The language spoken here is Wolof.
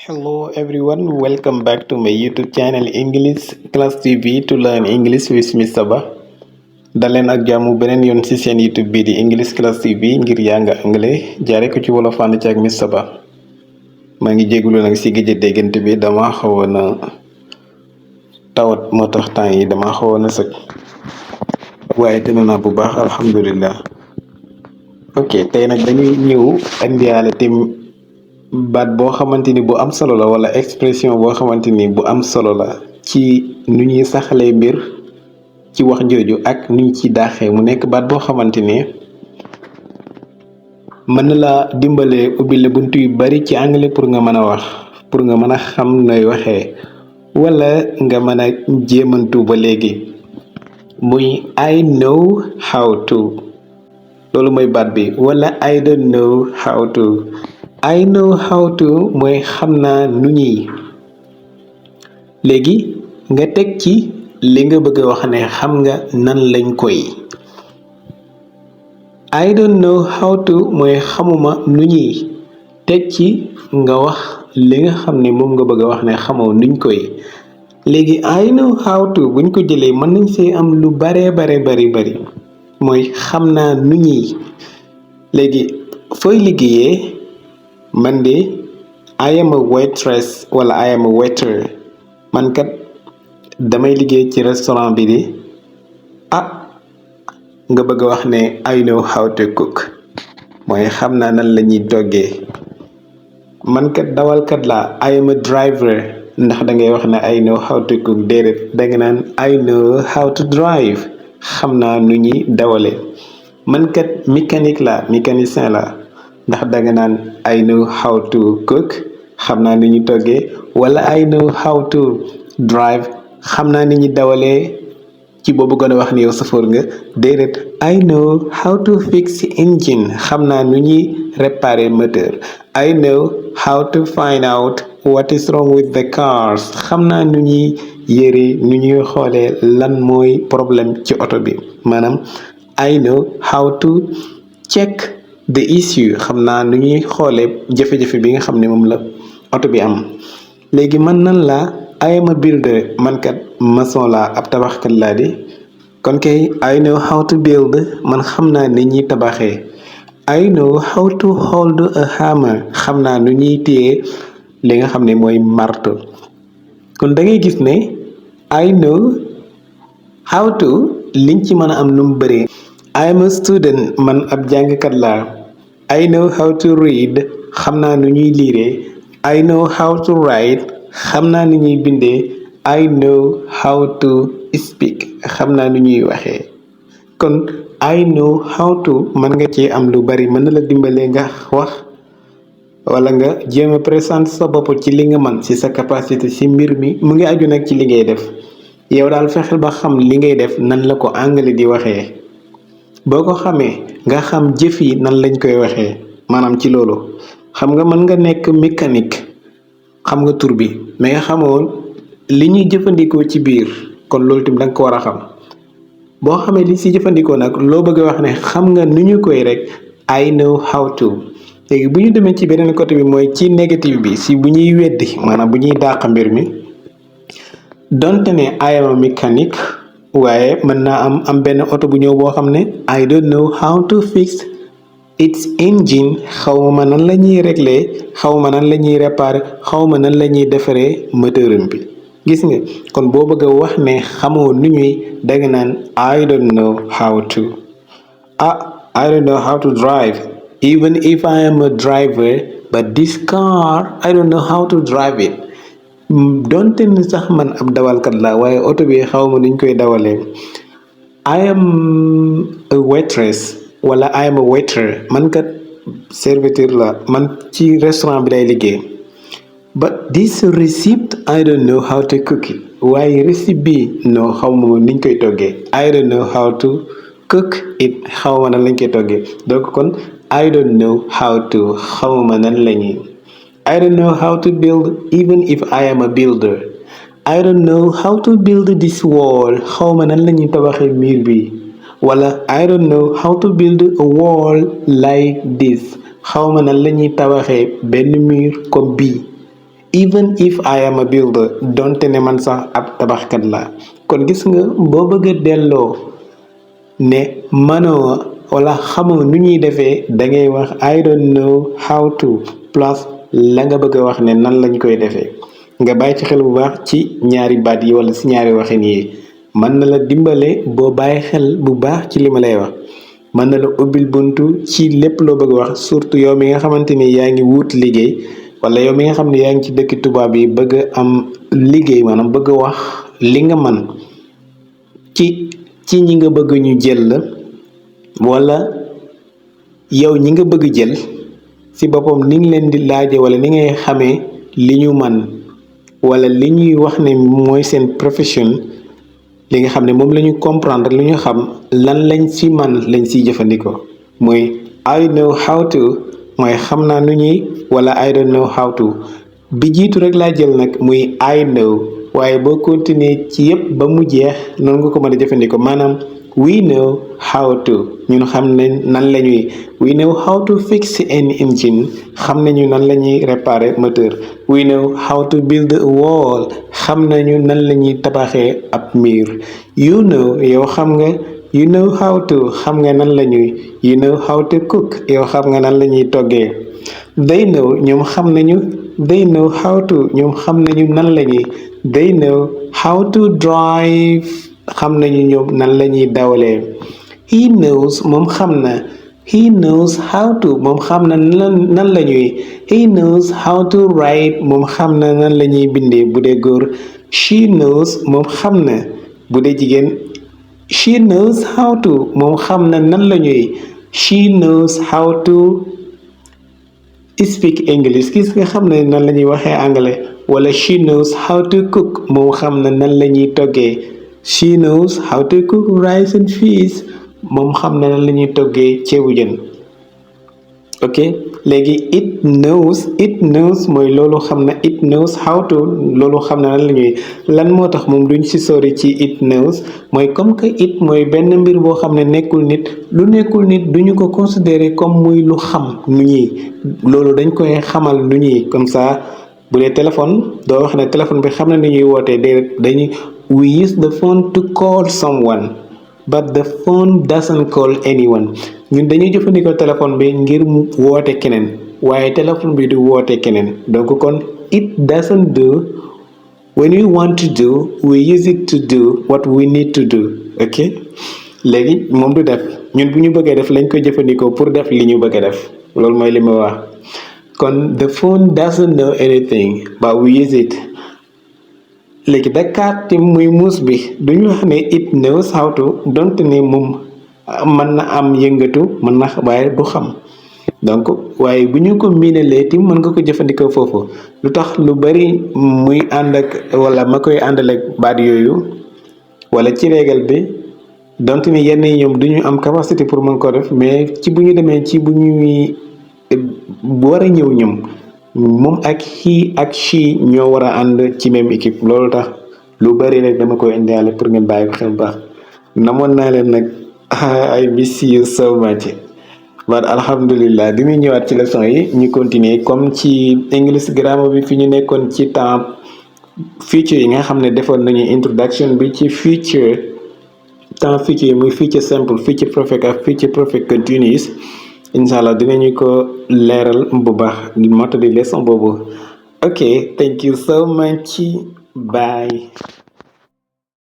Hello everyone, welcome back to my YouTube channel English Class TV to learn English with Mr. Ba. daleen ak jàmm beneen yoon ci seen YouTube bi di English Class TV ngir jàng anglais jaare ko ci wolof ànd ci ak Mr. Ba. maa ngi jégalu nag ci gëj a déggante bi dama xawoon a tawat moo tax temps yi dama xawoon a sëg waaye tëna naa bu baax alhamdulillah. ok tey nag dañuy ñëw indiwaale tim baat boo xamante ni bu am solo la wala expression boo xamante ni bu am solo la ci nu ñuy saxalee mbir ci wax jooju ak nu ñu ci daaxee mu nekk baat boo xamante ni mën na la dimbalee ubbi la bunt yu bari ci anglais pour nga mën a wax pour nga mën a xam nooy waxee wala nga mën a jéemantu ba léegi muy I know how to loolu mooy baat bi wala I don't know how to. I know how to mooy xam naa nu ñuy léegi nga teg ci li nga bëgg a wax ne xam nga nan lañ koy. I don't know how to mooy xamuma nu ñuy teg ci nga wax li nga xam ne moom nga bëgg a wax ne xamoo nuñ koy. léegi I know how to buñ ko jëlee mën nañ see am lu bari mooy xam naa nu ñuy. léegi fooy liggéeyee man de I am a waitress wala I am a waiter man kat damay liggéey ci restaurant bi di nga bëgg a wax ne I know how to cook mooy xam naa nan la ñuy toggee. man kat dawalkat la I am a driver ndax dangay wax ne I know how to cook déedéet danga naan I know how to drive xam naa nu ñuy dawale. man kat mécanique la mécanicien la ndax danga naan I know how to cook xam naa ni ñu toggee wala I know how to drive xam naa ni ñu dawalee ci boobu gën a wax ni yow safoor nga déedéet I know how to fix engine xam naa nu ñuy réparer moteur. I know how to find out what is wrong with the cars xam naa nu ñuy yëre nu ñuy xoolee lan mooy problème ci oto bi maanaam I know how to check the issue xam naa nu ñuy xoolee jafe-jafe bi nga xam ne moom la oto bi am. léegi man nan la I am a builder man kat maçon la ab tabaxkat laa di kon kay I know how to build man xam naa ni ñuy tabaxee. I know how to hold a hammer xam naa nu ñuy téye li nga xam ne mooy marteau. kon da ngay gis ne I know how to liñ ci mën a am nu mu bëree. I am a student man ab jàngkat laa. I know how to read xam naa nu ñuy liire. I know how to write xam naa nu ñuy bindee. I know how to speak xam naa nu ñuy waxee. kon I know how to mën nga cee am lu bari mën na la dimbalee nga wax wala nga jéem a présenter sa bopp ci li nga mën ci sa capacité ci mbir mi mu ngi aju nag ci li ngay def yow daal fexeel ba xam li ngay def nan la ko anglais di waxee. boo ko xamee nga xam jëf yi nan lañ koy waxee maanaam ci loolu xam nga mën nga nekk mécanique xam nga tur bi mais nga xamoon li ñuy jëfandikoo ci biir kon loolu tamit da nga ko war a xam boo xamee li si jëfandikoo nag loo bëgg a wax ne xam nga nu ñu koy rek I know how to. léegi bu ñu demee ci beneen côté bi mooy ci négative bi si bu ñuy weddi maanaam bu ñuy dàq mbir mi donte ne I am a mécanique waaye mën naa am benn oto bu ñëw boo xam ne I don't know how to fix its engine xawma nan la ñuy régler xawma nan la ñuy réparer xawma nan la ñuy defaree moteuram bi gis nga kon boo bëgg a wax ne xamoo nu ñuy danga naan I don't know how to. I don't know how to drive even if I am a driver but this car I don't know how to drive it. donte ni sax man ab dawalkat la waaye oto bi xawma nuñ koy dawalee. I am a waitress wala I am a waiter man kat serviteur la man ci restaurant bi lay liggéey. but this receipt I don't know how to cook it waaye receipt bi no xawma niñ koy toggee. I don't know how to cook it xawma nan lañ koy toggee donc kon I don't know how to xawma nan lañuy. I don't know how to build even if I am a builder. I don't know how to build this wall xawma nan la ñuy tabaxee mur bi wala I don't know how to build a wall like this xawma nan la ñuy tabaxee benn mur comme bii. even if I am a builder donte ne man sax ab tabaxkat la kon gis nga boo bëgg a delloo ne manoo wala xamoo nu ñuy defee da ngay wax I don't know how to plus la nga bëgg a wax ne nan lañ koy defee nga bàyyi ci xel bu baax ci ñaari baat yi wala ci ñaari waxin yi mën na la dimbale boo bàyyi xel bu baax ci li ma lay wax mën na la ubbil buntu ci lépp loo bëgg a wax surtout yow mi nga xamante ni yaa ngi wut liggéey wala yow mi nga xam ne yaa ngi ci dëkk tubaab yi bëgg a am liggéey maanaam bëgg a wax li nga man ci ñi nga bëgg ñu jël la wala yow ñi nga bëgg jël ci boppam ni ngi leen di laaje wala ni ngay xamee li ñu man wala li ñuy wax ne mooy seen profession li nga xam ne moom la ñu comprendre li ñu xam lan lañ ci man lañ ciy jëfandikoo mooy I know how to mooy xam naa nu ñuy wala I don't know how to bi jiitu rek laa jël nag muy I know waaye boo continuer ci yépp ba mu jeex noonu nga ko mën a jëfandikoo maanaam we know how to ñun xam nañ nan la ñuy we know how to fix an engine xam nañu nan la ñuy réparer moteur we know how to build a wall xam nañu nan la ñuy tabaxee ab mur you know yow xam nga you know how to xam nga nan la ñuy you know how to cook yow xam nga nan la ñuy toggee they know ñoom xam nañu they know how to ñoom xam nañu nan la ñuy they know how to drive xam nañu ñoom nan la ñuy dawalee he knows moom xam na he knows how to moom xam na nan la ñuy he knows how to write moom xam na nan la ñuy bindee bu dee góor she knows moom xam na bu dee jigéen she knows how to moom xam na nan la ñuy she knows how to speak English gis nga xam na nan la ñuy waxee anglais wala she knows how to cook moom xam na nan la ñuy toggee she knows how to cook rice and fish moom xam na nan la ñuy toggee ceebu jën ok léegi it knows mooy loolu xam na it knows how to loolu xam na nan la ñuy lan moo tax moom duñ ci sori ci it knows mooy comme que it mooy benn mbir boo xam ne nekkul nit lu nekkul nit duñu ko considérer comme muy lu xam nu ñuy loolu dañ koy xamal nu ñuy comme ça bu dee téléphone doo wax ne téléphone bi xam na ni ñuy wootee déedéet dañuy we use the phone to call someone but the phone doesn't call anyone ñun dañuy jëfandikoo téléphone bi ngir mu woote keneen waaye téléphone bi du woote keneen donc kon it doesn't do when we want to do we use it to do what we need to do ok léegi moom du def ñun bu ñu bëggee def lañ koy jëfandikoo pour def li ñu bëgg a def loolu mooy li ma wax kon the phone doesn't know anything but we use it léegi Dakar ti muy muus bi duñu wax ne it knows how to donte ne moom mën na am yëngatu mën na waaye du xam donc waaye bu ñu ko miinalee tim mën nga ko jëfandikoo foofu lu tax lu bari muy ànd ak wala ma koy àndaleeg baat yooyu wala ci régal bi donte ne yenn yi ñoom duñu am capacité pour mën ko def mais ci bu ñu demee ci bu ñuy war a ñëw ñoom moom ak he ak she ñoo war a ànd ci même équipe loolu tax lu bari rek dama koy indiwaale pour ngeen bàyyi ko xel baax namoon naa leen nag I miss you so much but alhamdulillah dinañ ñëwaat ci leçon yi ñu continuer comme ci English grammar bi fi ñu nekkoon ci temps future yi nga xam ne defoon nañu introduction bi ci future temps future yi muy future simple future perfect ak future perfect continuous inshallah dinañu ko leeral bu baax moo tax di leçon boobu ok thank you so much bye